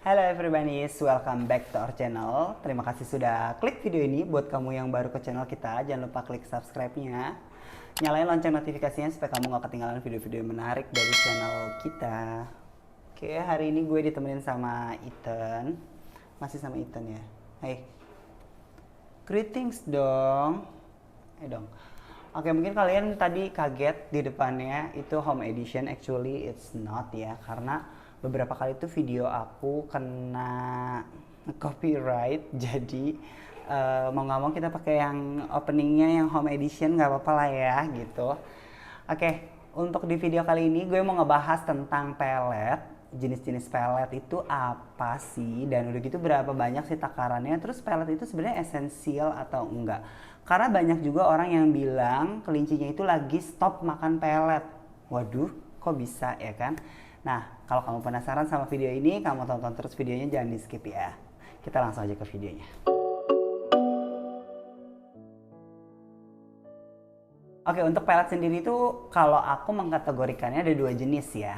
Hello everybody, welcome back to our channel. Terima kasih sudah klik video ini. Buat kamu yang baru ke channel kita, jangan lupa klik subscribe-nya. Nyalain lonceng notifikasinya supaya kamu gak ketinggalan video-video menarik dari channel kita. Oke, hari ini gue ditemenin sama Ethan. Masih sama Ethan ya? Hai. Greetings dong. Dong. Oke, mungkin kalian tadi kaget di depannya itu home edition. Actually it's not ya, karena beberapa kali itu video aku kena copyright. Jadi mau nggak mau kita pakai yang openingnya yang home edition, nggak apa-apa lah ya gitu. Oke, untuk di video kali ini gue mau ngebahas tentang pelet. Jenis-jenis pelet itu apa sih, dan udah gitu berapa banyak sih takarannya, terus pelet itu sebenarnya esensial atau enggak. Karena banyak juga orang yang bilang kelincinya itu lagi stop makan pelet. Waduh, kok bisa ya kan? Nah, kalau kamu penasaran sama video ini, kamu tonton terus videonya, jangan di skip ya. Kita langsung aja ke videonya. Oke, untuk pelet sendiri itu kalau aku mengkategorikannya ada dua jenis ya.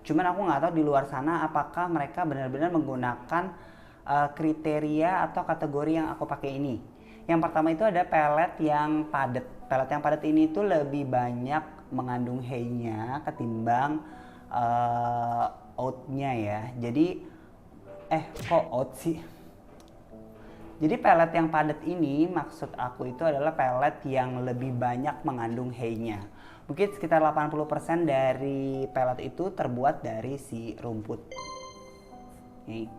Cuman aku nggak tahu di luar sana apakah mereka benar-benar menggunakan kriteria atau kategori yang aku pakai ini. Yang pertama itu ada pelet yang padat. Pelet yang padat ini tuh lebih banyak mengandung hay-nya ketimbang oat-nya ya. Jadi kok oat sih? Jadi pelet yang padat ini maksud aku itu adalah pelet yang lebih banyak mengandung hay-nya. Mungkin sekitar 80% dari pelet itu terbuat dari si rumput. Nih,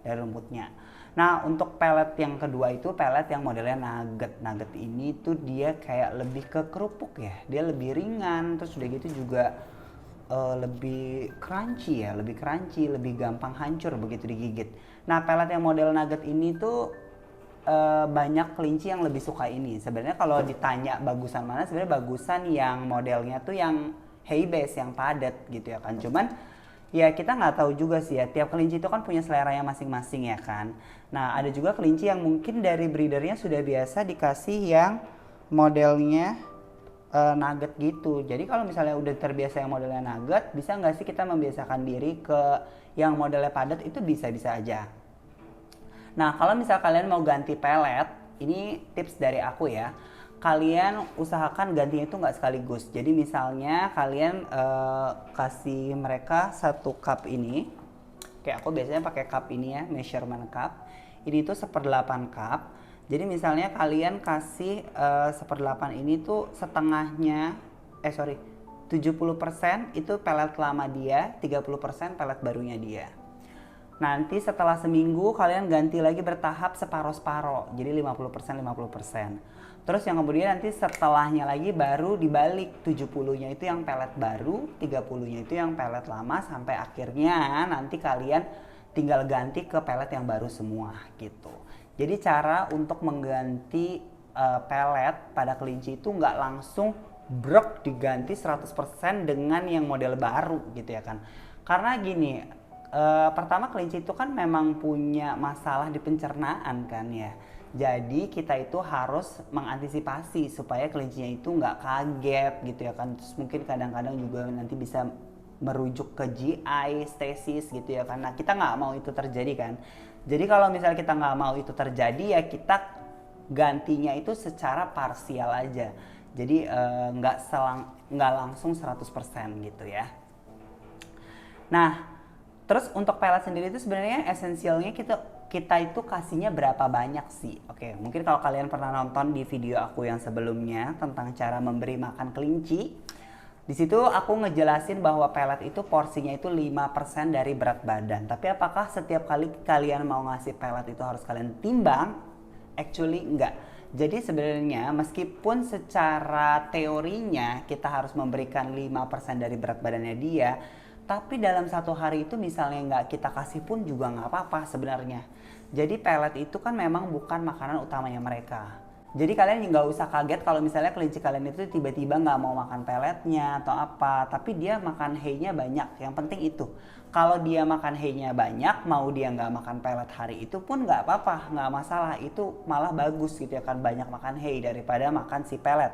dari rumputnya. Nah, untuk pelet yang kedua itu pelet yang modelnya nugget. Nugget ini tuh dia kayak lebih ke kerupuk ya. Dia lebih ringan, terus udah gitu juga lebih crunchy ya, lebih gampang hancur begitu digigit. Nah, pelet yang model nugget ini tuh banyak kelinci yang lebih suka ini. Sebenarnya kalau ditanya bagusan mana, sebenarnya bagusan yang modelnya tuh yang hay base, yang padat gitu ya kan. Cuman ya kita nggak tahu juga sih ya, tiap kelinci itu kan punya seleranya masing-masing ya kan. Nah, ada juga kelinci yang mungkin dari breedernya sudah biasa dikasih yang modelnya nugget gitu. Jadi kalau misalnya udah terbiasa yang modelnya nugget, bisa nggak sih kita membiasakan diri ke yang modelnya padat? Itu bisa-bisa aja. Nah, kalau misal kalian mau ganti pelet, ini tips dari aku ya. Kalian usahakan gantinya itu nggak sekaligus. Jadi misalnya kalian kasih mereka satu cup ini. Kayak aku biasanya pakai cup ini ya, measurement cup. Ini tuh 1/8 cup. Jadi misalnya kalian kasih 1/8 ini tuh setengahnya, 70% itu pelet lama dia, 30% pelet barunya dia. Nanti setelah seminggu kalian ganti lagi bertahap separoh-separoh, jadi 50% 50%. Terus yang kemudian nanti setelahnya lagi baru dibalik, 70-nya itu yang pelet baru, 30-nya itu yang pelet lama, sampai akhirnya nanti kalian tinggal ganti ke pelet yang baru semua gitu. Jadi cara untuk mengganti pelet pada kelinci itu nggak langsung brok diganti 100% dengan yang model baru gitu ya kan. Karena gini, pertama kelinci itu kan memang punya masalah di pencernaan kan ya. Jadi kita itu harus mengantisipasi supaya kelincinya itu nggak kaget gitu ya kan. Terus mungkin kadang-kadang juga nanti bisa merujuk ke GI, stasis gitu ya, karena kita nggak mau itu terjadi kan. Jadi kalau misalnya kita nggak mau itu terjadi ya kita gantinya itu secara parsial aja. Jadi nggak langsung 100% gitu ya. Nah, terus untuk pelet sendiri itu sebenarnya esensialnya kita itu kasihnya berapa banyak sih? Oke, mungkin kalau kalian pernah nonton di video aku yang sebelumnya tentang cara memberi makan kelinci, di situ aku ngejelasin bahwa pelet itu porsinya itu 5% dari berat badan. Tapi apakah setiap kali kalian mau ngasih pelet itu harus kalian timbang? Actually enggak. Jadi sebenarnya meskipun secara teorinya kita harus memberikan 5% dari berat badannya dia, tapi dalam satu hari itu misalnya nggak kita kasih pun juga nggak apa-apa sebenarnya. Jadi pelet itu kan memang bukan makanan utamanya mereka. Jadi kalian nggak usah kaget kalau misalnya kelinci kalian itu tiba-tiba nggak mau makan peletnya atau apa, tapi dia makan hay-nya banyak. Yang penting itu, kalau dia makan hay-nya banyak, mau dia nggak makan pelet hari itu pun nggak apa-apa, nggak masalah. Itu malah bagus gitu ya kan, banyak makan hay daripada makan si pelet.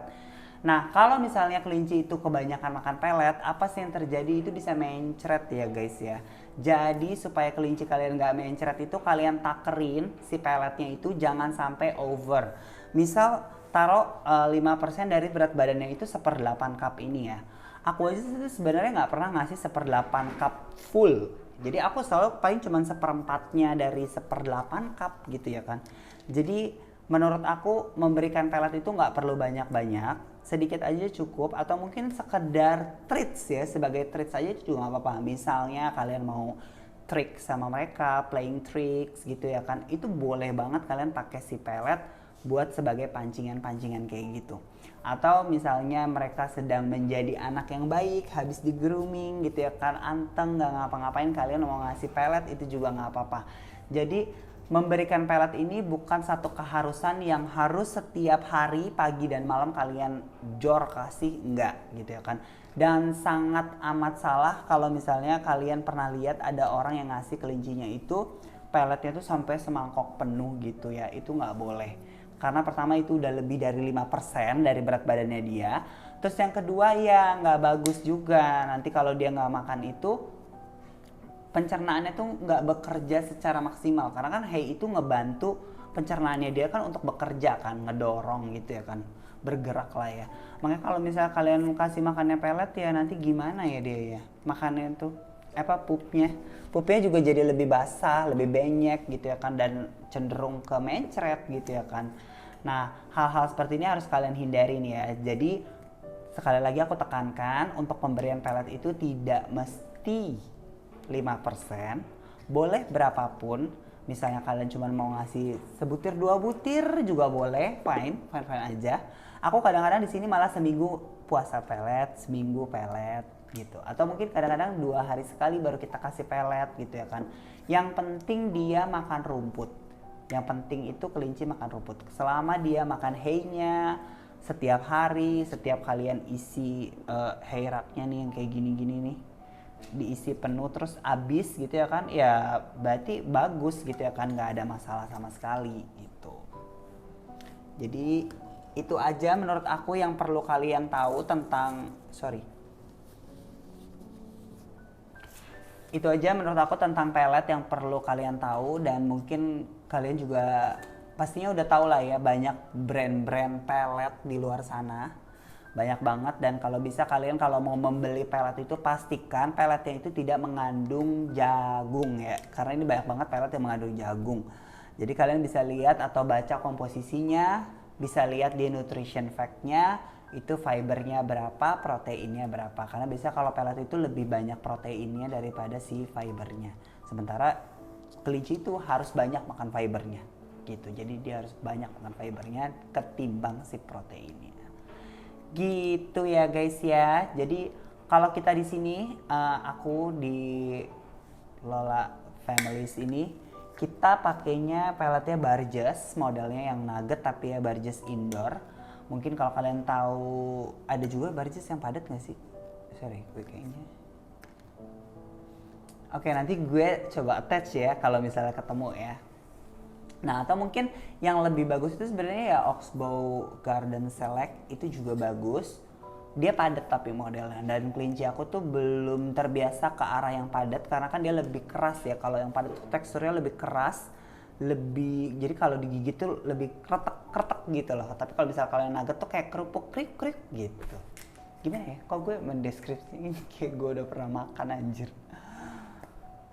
Nah, kalau misalnya kelinci itu kebanyakan makan pelet, apa sih yang terjadi? Itu bisa mencret ya guys ya. Jadi supaya kelinci kalian nggak mencret itu, kalian takerin si peletnya itu jangan sampai over. Misal taruh 5% dari berat badannya itu 1/8 cup ini ya. Aku aja sebenarnya nggak pernah ngasih 1/8 cup full. Jadi aku selalu paling cuma 1/4-nya dari 1/8 cup gitu ya kan. Jadi menurut aku memberikan pelet itu nggak perlu banyak-banyak, sedikit aja cukup, atau mungkin sekedar treats ya, sebagai treats aja juga nggak apa-apa. Misalnya kalian mau trik sama mereka, playing tricks gitu ya kan, itu boleh banget kalian pakai si pelet buat sebagai pancingan-pancingan kayak gitu. Atau misalnya mereka sedang menjadi anak yang baik, habis di grooming gitu ya kan, anteng nggak ngapa-ngapain, kalian mau ngasih pelet itu juga nggak apa-apa. Jadi memberikan pelet ini bukan satu keharusan yang harus setiap hari pagi dan malam kalian jor kasih, enggak gitu ya kan. Dan sangat amat salah kalau misalnya kalian pernah lihat ada orang yang ngasih kelincinya itu peletnya tuh sampai semangkok penuh gitu ya, itu nggak boleh. Karena pertama itu udah lebih dari 5% dari berat badannya dia. Terus yang kedua ya nggak bagus juga, nanti kalau dia nggak makan itu pencernaannya tuh nggak bekerja secara maksimal, karena kan hay itu ngebantu pencernaannya dia kan untuk bekerja kan, ngedorong gitu ya kan, bergerak lah ya. Makanya kalau misalnya kalian kasih makannya pelet ya nanti gimana ya dia ya makannya tuh pupnya juga jadi lebih basah, lebih benyek gitu ya kan, dan cenderung ke mencret gitu ya kan. Nah, hal-hal seperti ini harus kalian hindarin ya. Jadi sekali lagi aku tekankan, untuk pemberian pelet itu tidak mesti 5%, boleh berapapun. Misalnya kalian cuma mau ngasih sebutir 2 butir juga boleh, fine aja. Aku kadang-kadang di sini malah seminggu puasa pelet, seminggu pelet gitu. Atau mungkin kadang-kadang 2 hari sekali baru kita kasih pelet gitu ya kan. Yang penting dia makan rumput. Yang penting itu kelinci makan rumput. Selama dia makan hay-nya setiap hari, setiap kalian isi hay rack-nya nih yang kayak gini-gini nih, diisi penuh terus abis gitu ya kan, ya berarti bagus gitu ya kan, nggak ada masalah sama sekali gitu. Jadi itu aja menurut aku yang perlu kalian tahu tentang itu aja menurut aku tentang pelet yang perlu kalian tahu. Dan mungkin kalian juga pastinya udah tahu lah ya, banyak brand-brand pelet di luar sana, banyak banget. Dan kalau bisa kalian kalau mau membeli pelet itu pastikan peletnya itu tidak mengandung jagung ya, karena ini banyak banget pelet yang mengandung jagung. Jadi kalian bisa lihat atau baca komposisinya, bisa lihat di nutrition fact-nya itu fibernya berapa, proteinnya berapa, karena biasanya kalau pelet itu lebih banyak proteinnya daripada si fibernya. Sementara kelinci itu harus banyak makan fibernya gitu, jadi dia harus banyak makan fibernya ketimbang si proteinnya. Gitu ya guys ya. Jadi kalau kita di sini aku di Lola Families ini kita pakainya peletnya Barges, modelnya yang nugget tapi ya Barges indoor. Mungkin kalau kalian tahu ada juga Barges yang padat nggak sih? Gue kayaknya. Oke, nanti gue coba attach ya kalau misalnya ketemu ya. Nah, atau mungkin yang lebih bagus itu sebenarnya ya Oxbow Garden Select, itu juga bagus. Dia padat tapi modelnya, dan kelinci aku tuh belum terbiasa ke arah yang padat karena kan dia lebih keras ya. Kalau yang padat tuh teksturnya lebih keras, lebih, jadi kalau digigit tuh lebih kretek gitu loh. Tapi kalau misalnya kalian nugget tuh kayak kerupuk krik gitu. Gimana ya? Kok gue mendeskripsinya kayak gue udah pernah makan anjir.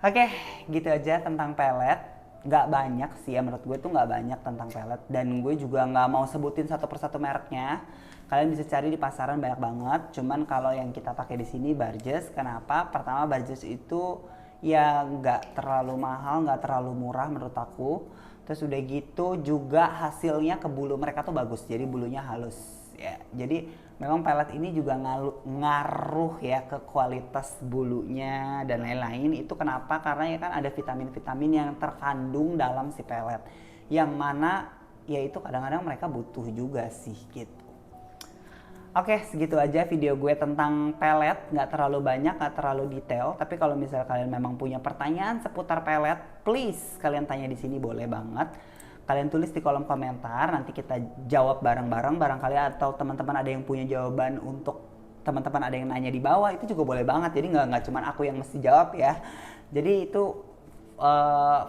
Oke, gitu aja tentang pelet. Nggak banyak sih ya, menurut gue tuh nggak banyak tentang pelet, dan gue juga nggak mau sebutin satu persatu mereknya. Kalian bisa cari di pasaran banyak banget. Cuman kalau yang kita pakai di sini Barges. Kenapa? Pertama, Barges itu ya nggak terlalu mahal, nggak terlalu murah menurut aku. Terus udah gitu juga hasilnya ke bulu mereka tuh bagus, jadi bulunya halus ya. Jadi memang pelet ini juga ngaruh ya ke kualitas bulunya dan lain-lain. Itu kenapa? Karena ya kan ada vitamin-vitamin yang terkandung dalam si pelet, yang mana ya itu kadang-kadang mereka butuh juga sih gitu. Oke, segitu aja video gue tentang pelet. Nggak terlalu banyak, nggak terlalu detail. Tapi kalau misalnya kalian memang punya pertanyaan seputar pelet, please kalian tanya di sini, boleh banget. kalian tulis di kolom komentar, nanti kita jawab bareng-bareng barangkali, atau teman-teman ada yang punya jawaban untuk teman-teman ada yang nanya di bawah, itu juga boleh banget. Jadi nggak cuma aku yang mesti jawab ya. Jadi itu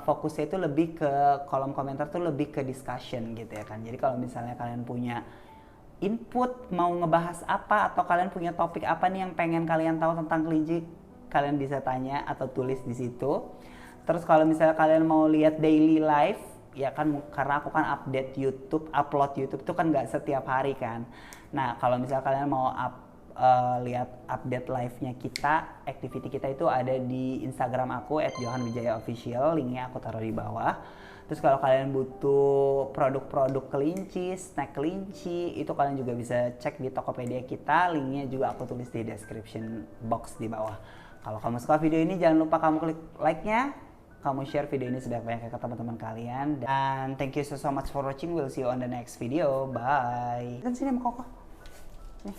fokusnya itu lebih ke kolom komentar tuh lebih ke discussion gitu ya kan. Jadi kalau misalnya kalian punya input mau ngebahas apa atau kalian punya topik apa nih yang pengen kalian tahu tentang kelinci, kalian bisa tanya atau tulis di situ. Terus kalau misalnya kalian mau lihat daily life, ya kan karena aku kan upload YouTube itu kan nggak setiap hari kan. Nah kalau misalnya kalian mau lihat update live-nya kita, activity kita itu ada di Instagram aku @johanwijaya_official, linknya aku taruh di bawah. Terus kalau kalian butuh produk-produk kelinci, snack kelinci, itu kalian juga bisa cek di Tokopedia kita, linknya juga aku tulis di description box di bawah. Kalau kamu suka video ini, jangan lupa kamu klik like-nya, kamu share video ini sebanyak-banyaknya ke teman-teman kalian. Dan thank you so much for watching, we'll see you on the next video, bye. Kan sini sama Koko. Nih.